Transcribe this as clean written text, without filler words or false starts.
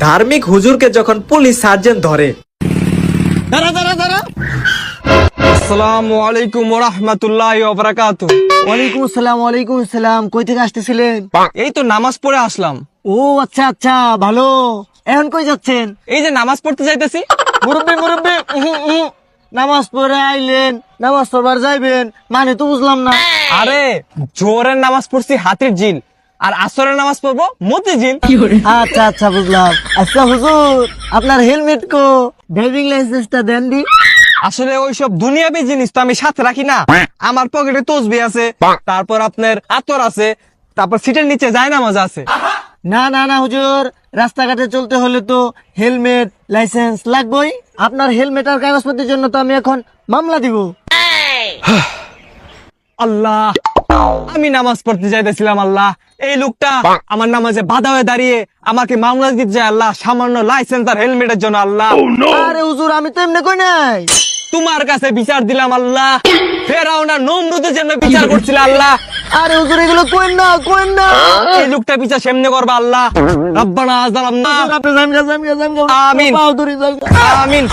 ধার্মিক হুজুরকে যখন পুলিশ সার্জেন্ট ধরে। দাঁড়া দাঁড়া দাঁড়া। আসসালামু আলাইকুম ওয়া রাহমাতুল্লাহি ওয়া বারাকাতুহু। ওয়ালাইকুম আসসালাম। কই থেকে আসতেছিলেন? এই তো নামাজ পড়ে আসলাম। ও আচ্ছা আচ্ছা, ভালো। এখন কই যাচ্ছেন? এই যে নামাজ পড়তে যাইতেছি। মুরব্বি মুরব্বি, নামাজ পড়ে আইলেন, নামাজ পড়বার যাইবেন মানে তো বুঝলাম না। আরে জোহরের নামাজ পড়ছি হাতির ঝিল, আর আসরের নামাজ পড়বো মতিঝিল। আচ্ছা আচ্ছা বুঝলাম। আচ্ছা হুজুর, আপনার হেলমেট কো? ড্রাইভিং লাইসেন্সটা দেন দি। আসলে ওইসব দুনিয়াবি জিনিস তো আমি সাথে রাখি না। আমার পকেটে তসবি আছে, তারপর আপনার আতর আছে, তারপর সিটের নিচে জায়নামাজ আছে। না না না হুজুর, রাস্তাঘাটে চলতে হলে তো হেলমেট লাইসেন্স লাগবেই। আপনার হেলমেট আর কাগজপত্রের জন্য তো আমি এখন মামলা দিব। আল্লাহ, আমি নামাজ পড়তে যাইতেছিলাম, আল্লাহ এই লোকটা আমার নামাজে বাধা হয়ে দাঁড়িয়ে আমাকে মামলা দিতে যায়। আল্লাহ, সামান্য লাইসেন্স আর হেলমেটের জন্য। আল্লাহ, আরে হুজুর, আমি তো এমনি কই নাই। তোমার কাছে বিচার দিলাম আল্লাহ। ফেরাউন আর নমরুদের জন্য বিচার করছিল আল্লাহ। আরে হুজুর, এগুলো কোয়েন না কোয়েন না। এই লোকটা বিচার সেমনে করবা আল্লাহ। রব্বানা যালামনা। আপনি জানগা। আমিন। পাও ধরি জানগা। আমিন।